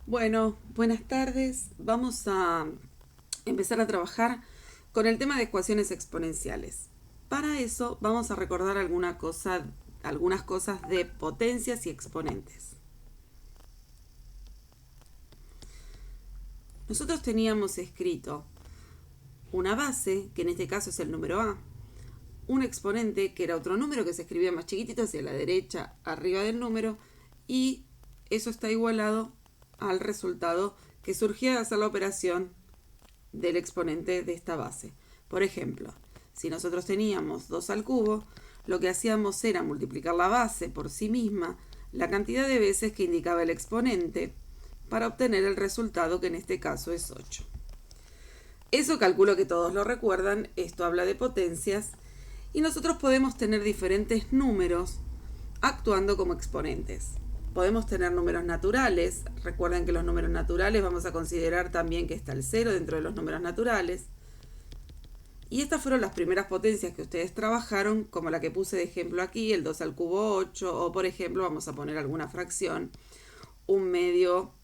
Bueno, buenas tardes. Vamos a empezar a trabajar con el tema de ecuaciones exponenciales. Para eso vamos a recordar algunas cosas de potencias y exponentes. Nosotros teníamos escrito una base, que en este caso es el número A, un exponente, que era otro número que se escribía más chiquitito hacia la derecha, arriba del número, y eso está igualado al resultado que surgía de hacer la operación del exponente de esta base. Por ejemplo, si nosotros teníamos 2 al cubo, lo que hacíamos era multiplicar la base por sí misma la cantidad de veces que indicaba el exponente para obtener el resultado, que en este caso es 8. Eso calculo que todos lo recuerdan. Esto habla de potencias y nosotros podemos tener diferentes números actuando como exponentes. Podemos tener números naturales. Recuerden que los números naturales vamos a considerar también que está el 0 dentro de los números naturales. Y estas fueron las primeras potencias que ustedes trabajaron, como la que puse de ejemplo aquí, el 2 al cubo 8, o por ejemplo vamos a poner alguna fracción, un medio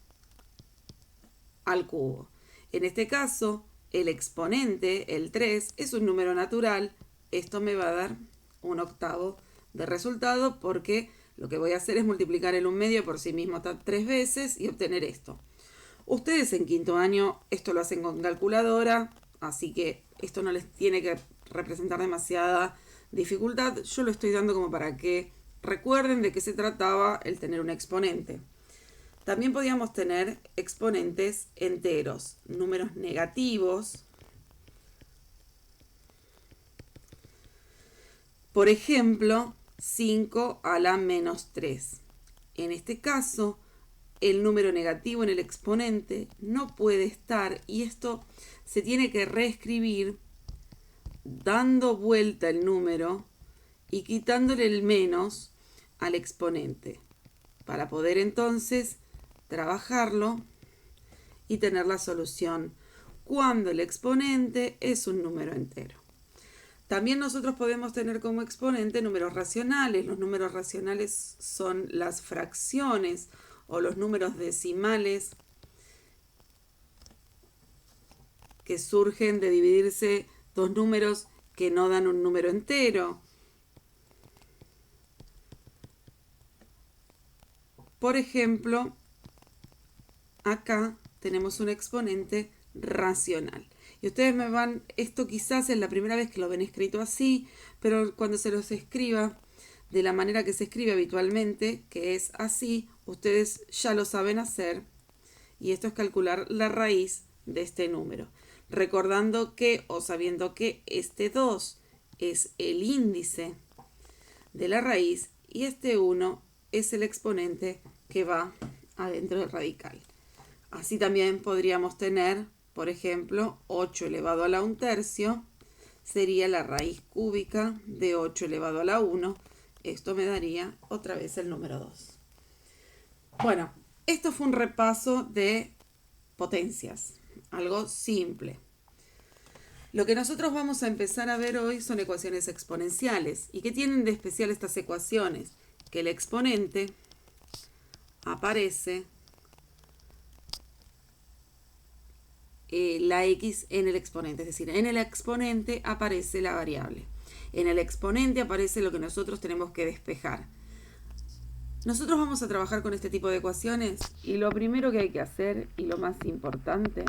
al cubo. En este caso, el exponente, el 3, es un número natural. Esto me va a dar un octavo de resultado, porque lo que voy a hacer es multiplicar el 1/2 por sí mismo 3 veces y obtener esto. Ustedes en quinto año esto lo hacen con calculadora, así que esto no les tiene que representar demasiada dificultad. Yo lo estoy dando como para que recuerden de qué se trataba el tener un exponente. También podíamos tener exponentes enteros, números negativos. Por ejemplo, 5 a la menos 3. En este caso, el número negativo en el exponente no puede estar, y esto se tiene que reescribir dando vuelta el número y quitándole el menos al exponente, para poder entonces trabajarlo y tener la solución cuando el exponente es un número entero. También nosotros podemos tener como exponente números racionales. Los números racionales son las fracciones o los números decimales que surgen de dividirse dos números que no dan un número entero. Por ejemplo, acá tenemos un exponente racional. Y ustedes me van, esto quizás es la primera vez que lo ven escrito así, pero cuando se los escriba de la manera que se escribe habitualmente, que es así, ustedes ya lo saben hacer. Y esto es calcular la raíz de este número. Recordando que, o sabiendo que este 2 es el índice de la raíz y este 1 es el exponente que va adentro del radical. Así también podríamos tener, por ejemplo, 8 elevado a la 1/3 sería la raíz cúbica de 8 elevado a la 1. Esto me daría otra vez el número 2. Bueno, esto fue un repaso de potencias, algo simple. Lo que nosotros vamos a empezar a ver hoy son ecuaciones exponenciales. ¿Y qué tienen de especial estas ecuaciones? Que el exponente aparece la x en el exponente, es decir, en el exponente aparece la variable. En el exponente aparece lo que nosotros tenemos que despejar. Nosotros vamos a trabajar con este tipo de ecuaciones y lo primero que hay que hacer, y lo más importante,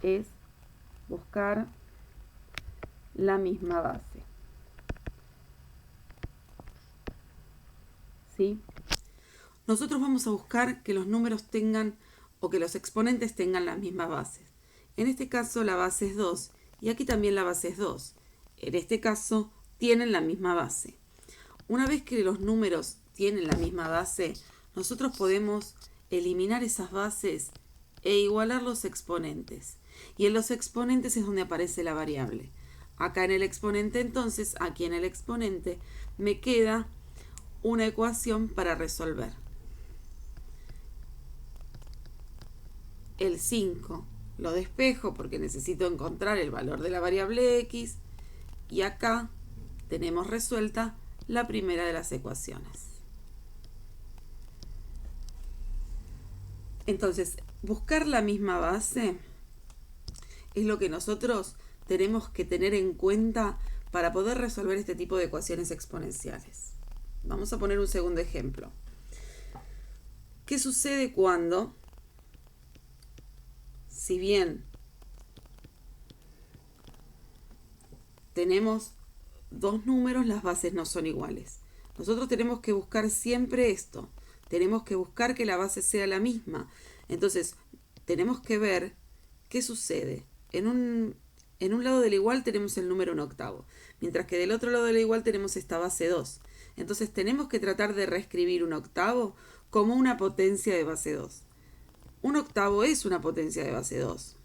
es buscar la misma base. ¿Sí? Nosotros vamos a buscar que los números tengan, o que los exponentes tengan las mismas bases. En este caso la base es 2 y aquí también la base es 2. En este caso tienen la misma base. Una vez que los números tienen la misma base, nosotros podemos eliminar esas bases e igualar los exponentes. Y en los exponentes es donde aparece la variable. Acá en el exponente, entonces, aquí en el exponente, me queda una ecuación para resolver. El 5 lo despejo porque necesito encontrar el valor de la variable x, y acá tenemos resuelta la primera de las ecuaciones. Entonces, buscar la misma base es lo que nosotros tenemos que tener en cuenta para poder resolver este tipo de ecuaciones exponenciales. Vamos a poner un segundo ejemplo. ¿Qué sucede cuando, si bien tenemos dos números, las bases no son iguales? Nosotros tenemos que buscar siempre esto. Tenemos que buscar que la base sea la misma. Entonces, tenemos que ver qué sucede. En un lado del igual tenemos el número 1/8, mientras que del otro lado del igual tenemos esta base 2. Entonces tenemos que tratar de reescribir 1/8 como una potencia de base 2. 1/8 es una potencia de base 2.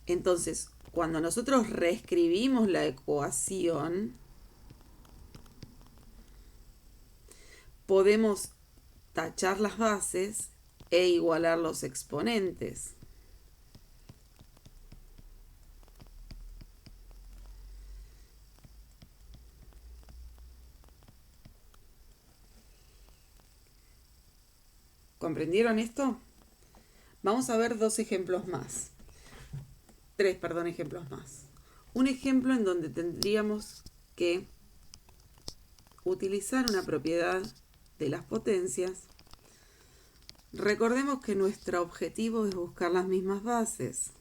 Entonces, cuando nosotros reescribimos la ecuación, podemos tachar las bases e igualar los exponentes. ¿Comprendieron esto? Vamos a ver tres ejemplos más. Un ejemplo en donde tendríamos que utilizar una propiedad de las potencias. Recordemos que nuestro objetivo es buscar las mismas bases.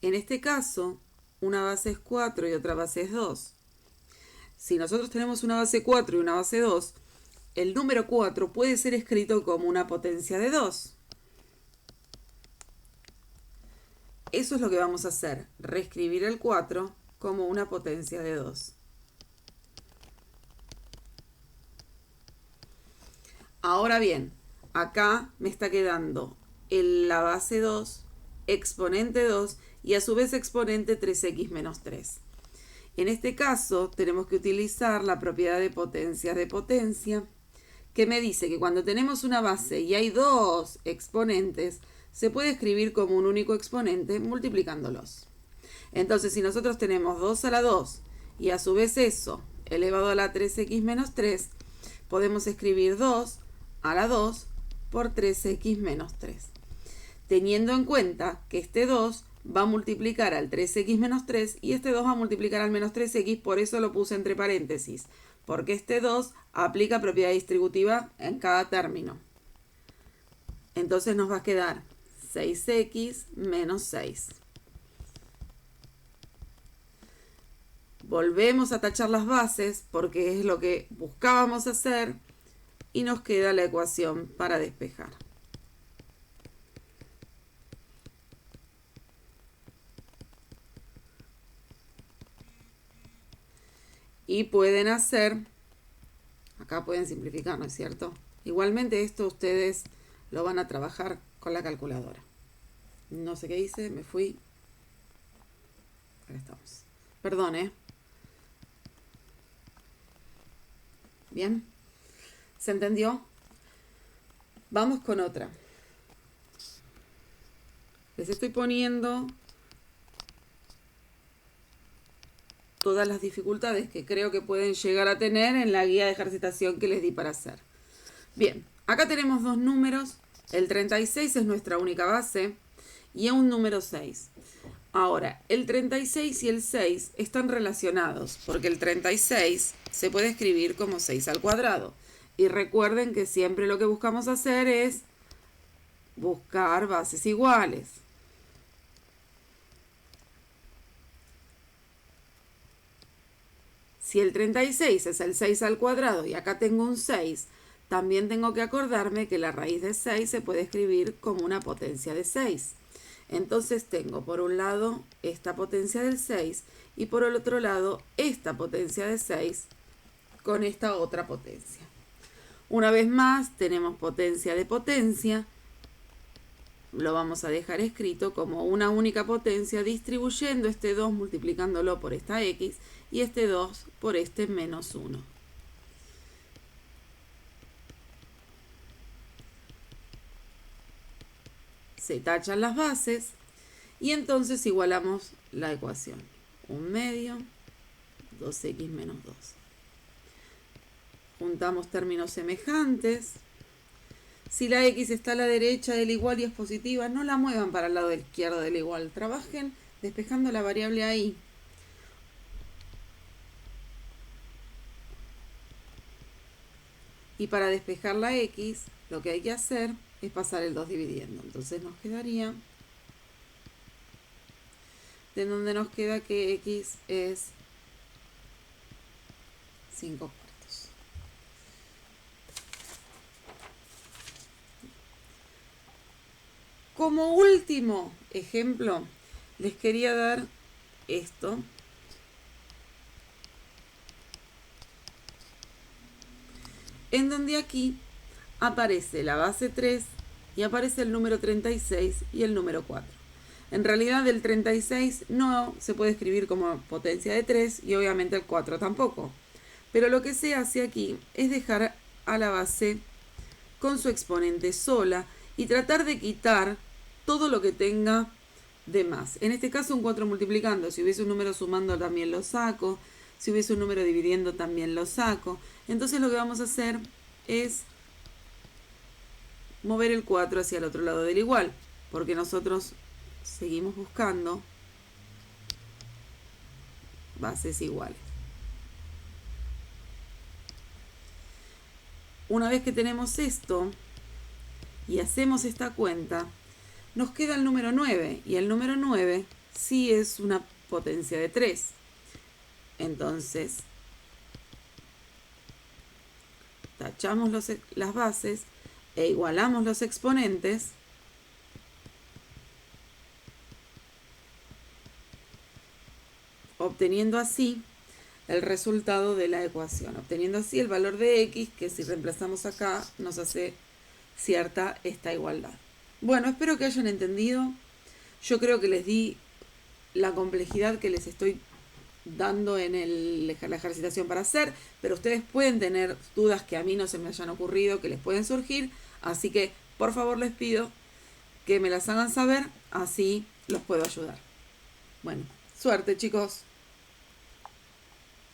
En este caso, una base es 4 y otra base es 2. Si nosotros tenemos una base 4 y una base 2, el número 4 puede ser escrito como una potencia de 2. Eso es lo que vamos a hacer, reescribir el 4 como una potencia de 2. Ahora bien, acá me está quedando la base 2, exponente 2 y a su vez exponente 3x menos 3. En este caso tenemos que utilizar la propiedad de potencias de potencia, que me dice que cuando tenemos una base y hay dos exponentes, se puede escribir como un único exponente multiplicándolos. Entonces, si nosotros tenemos 2 a la 2 y a su vez eso elevado a la 3x menos 3, podemos escribir 2 a la 2 por 3x menos 3. Teniendo en cuenta que este 2 va a multiplicar al 3x menos 3 y este 2 va a multiplicar al menos 3x, por eso lo puse entre paréntesis, porque este 2 aplica propiedad distributiva en cada término. Entonces nos va a quedar 6x menos 6. Volvemos a tachar las bases porque es lo que buscábamos hacer y nos queda la ecuación para despejar. Y pueden hacer, acá pueden simplificar, ¿no es cierto? Igualmente esto ustedes lo van a trabajar con la calculadora. No sé qué hice, me fui. Acá estamos. Perdón, Bien. ¿Se entendió? Vamos con otra. Les estoy poniendo todas las dificultades que creo que pueden llegar a tener en la guía de ejercitación que les di para hacer. Bien, acá tenemos dos números. El 36 es nuestra única base y un número 6. Ahora, el 36 y el 6 están relacionados porque el 36 se puede escribir como 6 al cuadrado. Y recuerden que siempre lo que buscamos hacer es buscar bases iguales. Si el 36 es el 6 al cuadrado y acá tengo un 6, también tengo que acordarme que la raíz de 6 se puede escribir como una potencia de 6. Entonces tengo por un lado esta potencia del 6 y por el otro lado esta potencia de 6 con esta otra potencia. Una vez más tenemos potencia de potencia. Lo vamos a dejar escrito como una única potencia distribuyendo este 2 multiplicándolo por esta x y este 2 por este menos 1. Se tachan las bases y entonces igualamos la ecuación. 1 medio, 2x menos 2. Juntamos términos semejantes. Si la x está a la derecha del igual y es positiva, no la muevan para el lado izquierdo del igual. Trabajen despejando la variable ahí. Y para despejar la x, lo que hay que hacer es pasar el 2 dividiendo. Entonces nos quedaría, de donde nos queda que x es 5 cuartos. Como último ejemplo, les quería dar esto. En donde aquí aparece la base 3 y aparece el número 36 y el número 4. En realidad el 36 no se puede escribir como potencia de 3 y obviamente el 4 tampoco. Pero lo que se hace aquí es dejar a la base con su exponente sola y tratar de quitar todo lo que tenga de más. En este caso un 4 multiplicando. Si hubiese un número sumando también lo saco. Si hubiese un número dividiendo también lo saco. Entonces lo que vamos a hacer es mover el 4 hacia el otro lado del igual. Porque nosotros seguimos buscando bases iguales. Una vez que tenemos esto y hacemos esta cuenta, nos queda el número 9. Y el número 9 sí es una potencia de 3. Entonces, tachamos las bases e igualamos los exponentes. Obteniendo así el resultado de la ecuación. Obteniendo así el valor de x, que si reemplazamos acá nos hace cierta esta igualdad. Bueno, espero que hayan entendido. Yo creo que les di la complejidad que les estoy dando en la ejercitación para hacer, pero ustedes pueden tener dudas que a mí no se me hayan ocurrido, que les pueden surgir, así que por favor les pido que me las hagan saber, así los puedo ayudar. Bueno, suerte chicos.